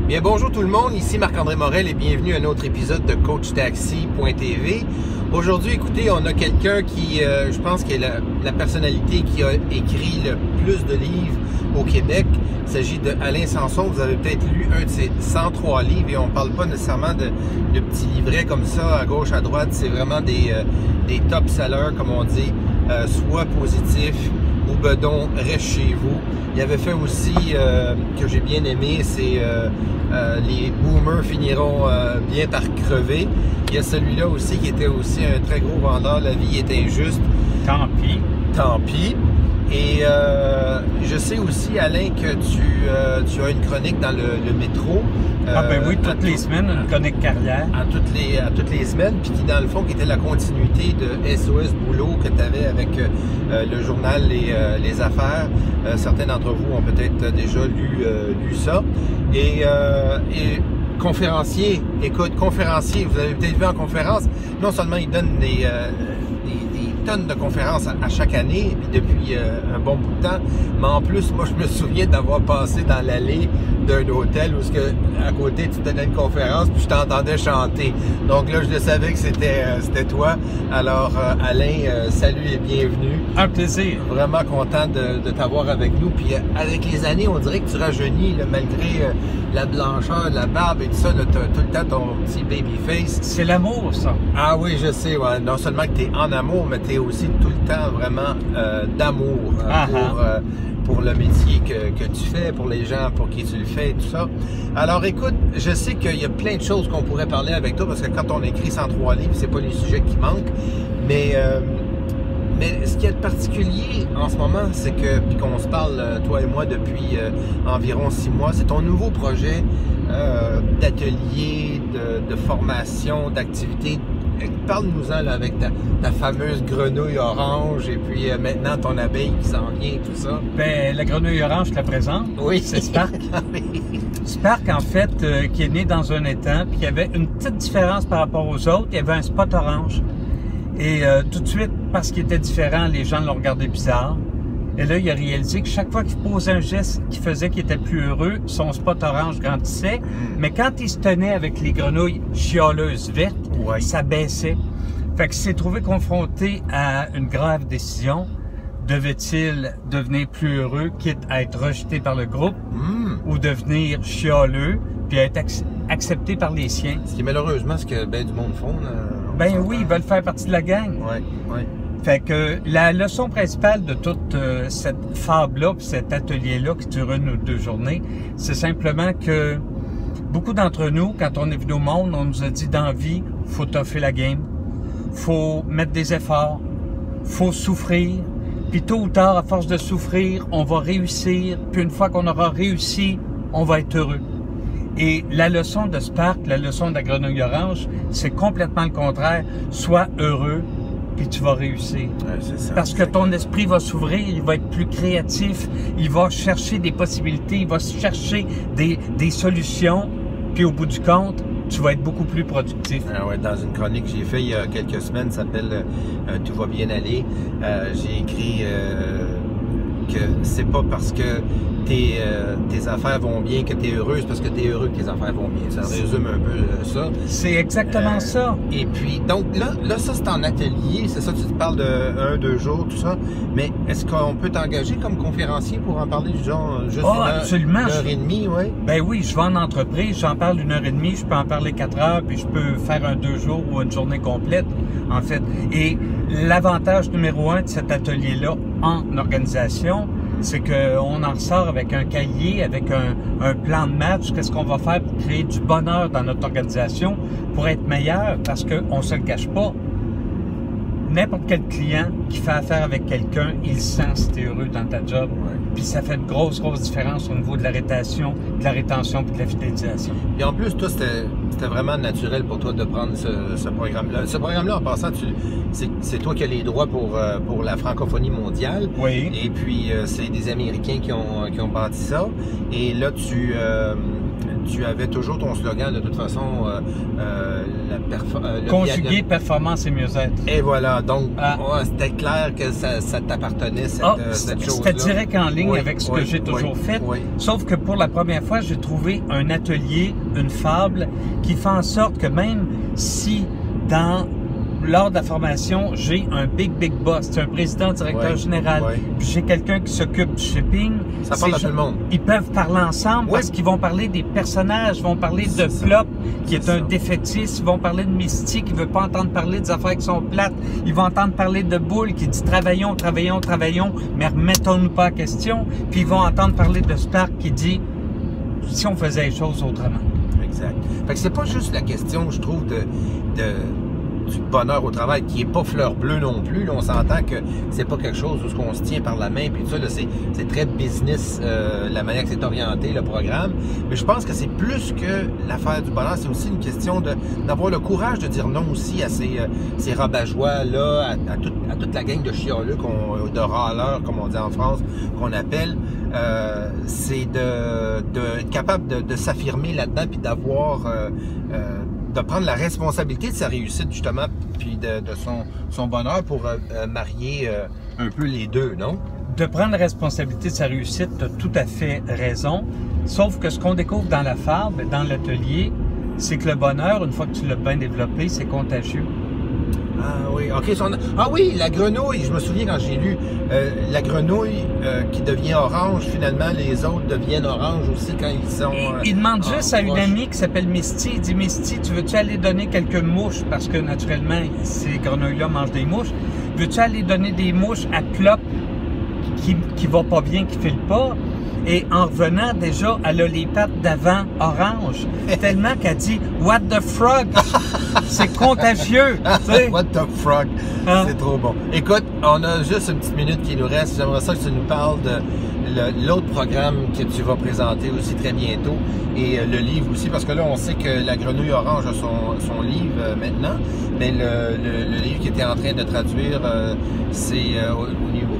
Bien, bonjour tout le monde, ici Marc-André Morel et bienvenue à un autre épisode de CoachTaxi.tv. Aujourd'hui, écoutez, on a quelqu'un qui, je pense, qui est la personnalité qui a écrit le plus de livres au Québec. Il s'agit de Alain Sanson. Vous avez peut-être lu un de ses 103 livres et on ne parle pas nécessairement de petits livrets comme ça, à gauche, à droite. C'est vraiment des top sellers, comme on dit, soit positifs ou bedon, reste chez vous. Il avait fait aussi, que j'ai bien aimé, c'est les boomers finiront bien par crever. Il y a celui-là aussi qui était aussi un très gros vendeur, la vie est injuste. Tant pis. Tant pis. Et je sais aussi, Alain, que tu as une chronique dans le métro. Ben oui, toutes les semaines, une chronique carrière. À toutes les semaines, puis qui, dans le fond, qui était la continuité de SOS Boulot que tu avais avec le journal Les Affaires. Certains d'entre vous ont peut-être déjà lu ça. Et conférencier, écoute, conférencier, vous avez peut-être vu en conférence, non seulement il donne des tonnes de conférences à chaque année, puis depuis un bon bout de temps, mais en plus, moi, je me souviens d'avoir passé dans l'allée d'un hôtel où à côté, tu donnais une conférence, puis je t'entendais chanter. Donc là, je savais que c'était toi. Alors, Alain, salut et bienvenue. Un plaisir. Vraiment content de t'avoir avec nous. Puis avec les années, on dirait que tu rajeunis, là, malgré la blancheur, la barbe et tout ça, tu as tout le temps ton petit baby face. C'est l'amour, ça. Ah oui, je sais. Ouais. Non seulement que tu es en amour, mais tu es aussi tout le temps vraiment d'amour pour le métier que tu fais, pour les gens pour qui tu le fais et tout ça. Alors écoute, je sais qu'il y a plein de choses qu'on pourrait parler avec toi, parce que quand on écrit 103 livres, c'est pas les sujets qui manquent, mais ce qui est particulier en ce moment, c'est que, puis qu'on se parle, toi et moi, depuis environ 6 mois, c'est ton nouveau projet d'atelier, de formation, d'activité. Parle-nous-en là, avec ta fameuse grenouille orange et puis maintenant ton abeille qui s'en vient et tout ça. Ben, la grenouille orange, je te la présente. Oui. C'est Spark. Spark, en fait, qui est né dans un étang, puis il y avait une petite différence par rapport aux autres. Il y avait un spot orange. Et tout de suite, parce qu'il était différent, les gens l'ont regardé bizarre. Et là, il a réalisé que chaque fois qu'il posait un geste qui faisait qu'il était plus heureux, son spot orange grandissait. Mais quand il se tenait avec les grenouilles chialeuses vertes, ouais, ça baissait. Fait qu'il s'est trouvé confronté à une grave décision. Devait-il devenir plus heureux, quitte à être rejeté par le groupe, ou devenir chialeux, puis être accepté par les siens? Ce qui est malheureusement ce que ben du monde font. Ben oui, ils veulent faire partie de la gang. Ouais, ouais. Fait que la leçon principale de toute cette fable-là, puis cet atelier-là qui dure 1 ou 2 journées, c'est simplement que beaucoup d'entre nous, quand on est venu au monde, on nous a dit dans la vie, faut toffer la game, faut mettre des efforts, faut souffrir, puis tôt ou tard, à force de souffrir, on va réussir, puis une fois qu'on aura réussi, on va être heureux. Et la leçon de Spark, la leçon de la grenouille orange, c'est complètement le contraire. Sois heureux, puis tu vas réussir. Ouais, c'est ça. Parce que ton esprit va s'ouvrir, il va être plus créatif, il va chercher des possibilités, il va chercher des solutions, puis au bout du compte, tu vas être beaucoup plus productif. Ah ouais, dans une chronique que j'ai fait il y a quelques semaines, ça s'appelle Tout va bien aller. J'ai écrit que c'est pas parce que tes affaires vont bien que tu es heureuse, parce que tu es heureux que tes affaires vont bien. Ça résume un peu ça. C'est exactement ça. Et puis, donc là ça c'est en atelier, c'est ça, tu te parles de 1-2 jours, tout ça. Mais est-ce qu'on peut t'engager comme conférencier pour en parler, genre, juste absolument. 1h30, oui? Ben oui, je vais en entreprise, j'en parle 1h30, je peux en parler 4 heures, puis je peux faire un 2 jours ou une journée complète, en fait. Et l'avantage numéro 1 de cet atelier-là en organisation, c'est qu'on en ressort avec un cahier, avec un plan de match, qu'est-ce qu'on va faire pour créer du bonheur dans notre organisation, pour être meilleur, parce qu'on ne se le cache pas. N'importe quel client qui fait affaire avec quelqu'un, il sent si tu es heureux dans ta job. Ouais. Puis ça fait une grosse différence au niveau de la rétention, puis de la fidélisation. Et en plus, toi, c'était vraiment naturel pour toi de prendre ce programme-là. Ce programme-là, en passant, c'est toi qui as les droits pour la francophonie mondiale. Oui. Et puis, c'est des Américains qui ont bâti ça. Et là, tu avais toujours ton slogan, de toute façon, conjuguer performance et mieux-être. Et voilà, donc c'était clair que ça t'appartenait, cette chose-là. C'était direct en ligne avec ce que j'ai toujours fait. Oui. Sauf que pour la première fois, j'ai trouvé un atelier, une fable, qui fait en sorte que même si lors de la formation, j'ai un big boss, c'est un président, directeur général, puis j'ai quelqu'un qui s'occupe du shipping. Ça parle à tout le monde. Ils peuvent parler ensemble parce qu'ils vont parler des personnages, ils vont parler de Plop, qui est un défaitiste, ils vont parler de Misty, qui veut pas entendre parler des affaires qui sont plates, ils vont entendre parler de Bull, qui dit travaillons, mais remettons-nous pas en question, puis ils vont entendre parler de Stark, qui dit si on faisait les choses autrement. Exact. Fait que c'est pas juste la question, je trouve, du bonheur au travail, qui est pas fleur bleue non plus. Là, on s'entend que c'est pas quelque chose où on se tient par la main, puis tout ça, là, c'est très business, la manière que c'est orienté, le programme. Mais je pense que c'est plus que l'affaire du bonheur, c'est aussi une question d'avoir le courage de dire non aussi à ces rabat-joie-là, à toute la gang de chialeux, de râleurs, comme on dit en France, qu'on appelle. C'est d'être capable de s'affirmer là-dedans, puis d'avoir... de prendre la responsabilité de sa réussite, justement, puis de son bonheur pour marier un peu les deux, non? De prendre la responsabilité de sa réussite, tu as tout à fait raison. Sauf que ce qu'on découvre dans la fable, dans l'atelier, c'est que le bonheur, une fois que tu l'as bien développé, c'est contagieux. Ah oui, ok. Ah oui, la grenouille, je me souviens quand j'ai lu la grenouille qui devient orange, finalement les autres deviennent orange aussi quand ils sont... il demande juste à une amie qui s'appelle Misty, il dit Misty, tu veux-tu aller donner quelques mouches, parce que naturellement ces grenouilles-là mangent des mouches, veux-tu aller donner des mouches à Plop qui va pas bien, qui file pas? Et en revenant, déjà, elle a les pattes d'avant orange. Tellement qu'elle dit « What the frog? » C'est contagieux. What the frog? Hein? C'est trop bon. Écoute, on a juste une petite minute qui nous reste. J'aimerais ça que tu nous parles de l'autre programme que tu vas présenter aussi très bientôt. Et le livre aussi, parce que là, on sait que la grenouille orange a son livre maintenant. Mais le livre qui était en train de traduire, c'est au niveau...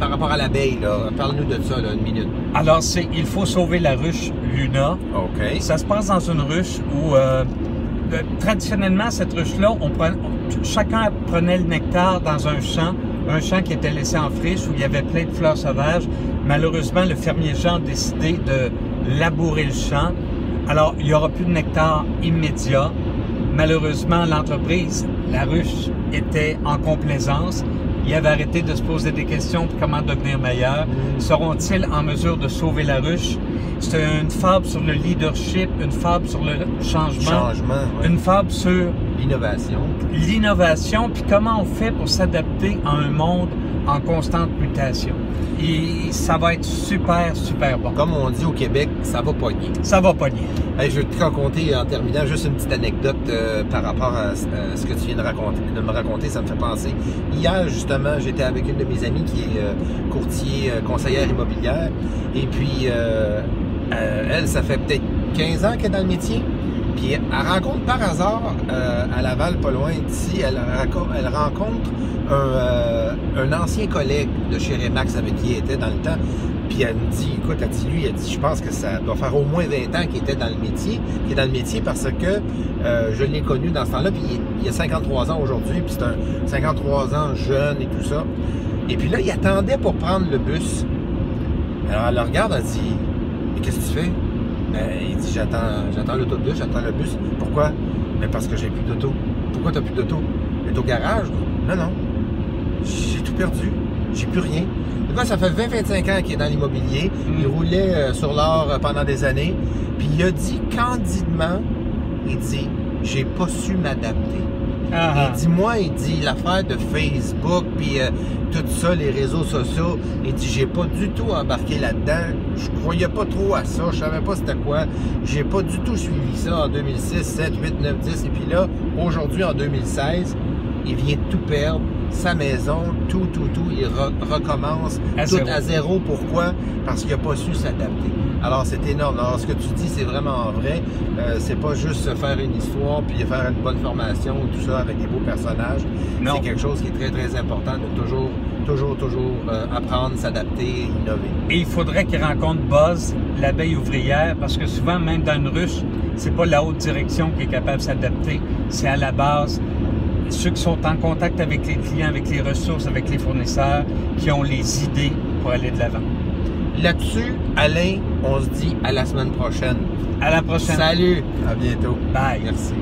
Par rapport à l'abeille, là, parle-nous de ça, là, une minute. Alors, il faut sauver la ruche Luna. OK. Ça se passe dans une ruche où, traditionnellement, cette ruche-là, chacun prenait le nectar dans un champ qui était laissé en friche, où il y avait plein de fleurs sauvages. Malheureusement, le fermier Jean a décidé de labourer le champ. Alors, il n'y aura plus de nectar immédiat. Malheureusement, l'entreprise, la ruche, était en complaisance. Ils avaient arrêté de se poser des questions pour comment devenir meilleur. Seront-ils en mesure de sauver la ruche? C'est une fable sur le leadership, une fable sur le changement, une fable sur l'innovation, puis comment on fait pour s'adapter à un monde en constante mutation. Et ça va être super bon. Comme on dit au Québec, ça va pogner. Ça va pogner. Hey, je vais te raconter en terminant juste une petite anecdote par rapport à ce que tu viens de me raconter. Ça me fait penser. Hier, justement, j'étais avec une de mes amies qui est courtier, conseillère immobilière. Et puis, elle, ça fait peut-être 15 ans qu'elle est dans le métier. Puis elle rencontre par hasard, à Laval, pas loin d'ici, elle rencontre un ancien collègue de chez Remax avec qui elle était dans le temps. Puis elle me dit, écoute, elle dit, je pense que ça doit faire au moins 20 ans qu'il était dans le métier, parce que je l'ai connu dans ce temps-là, puis il a 53 ans aujourd'hui, puis c'est un 53 ans jeune et tout ça. Et puis là, il attendait pour prendre le bus. Alors elle le regarde, elle dit, mais qu'est-ce que tu fais? Ben, il dit, j'attends l'autobus, j'attends le bus. Pourquoi? Ben, parce que j'ai plus d'auto. Pourquoi t'as plus d'auto? Elle est au garage? Non. J'ai tout perdu. J'ai plus rien. Là, ça fait 20-25 ans qu'il est dans l'immobilier. Il roulait sur l'or pendant des années. Puis il a dit candidement, il dit, j'ai pas su m'adapter. Il dit, l'affaire de Facebook, puis tout ça, les réseaux sociaux, il dit, j'ai pas du tout embarqué là-dedans. Je croyais pas trop à ça. Je savais pas c'était quoi. J'ai pas du tout suivi ça en 2006, 7, 8, 9, 10. Et puis là, aujourd'hui, en 2016, il vient de tout perdre. Sa maison, tout, il recommence à zéro. Pourquoi? Parce qu'il n'a pas su s'adapter. Alors, c'est énorme. Alors, ce que tu dis, c'est vraiment vrai. C'est pas juste faire une histoire puis faire une bonne formation ou tout ça avec des beaux personnages. C'est quelque chose qui est très, très important de toujours apprendre, s'adapter, innover. Et il faudrait qu'il rencontre Buzz, l'abeille ouvrière, parce que souvent, même dans une ruche, c'est pas la haute direction qui est capable de s'adapter, c'est à la base ceux qui sont en contact avec les clients, avec les ressources, avec les fournisseurs, qui ont les idées pour aller de l'avant. Là-dessus, Alain, on se dit à la semaine prochaine. À la prochaine. Salut, à bientôt. Bye. Merci.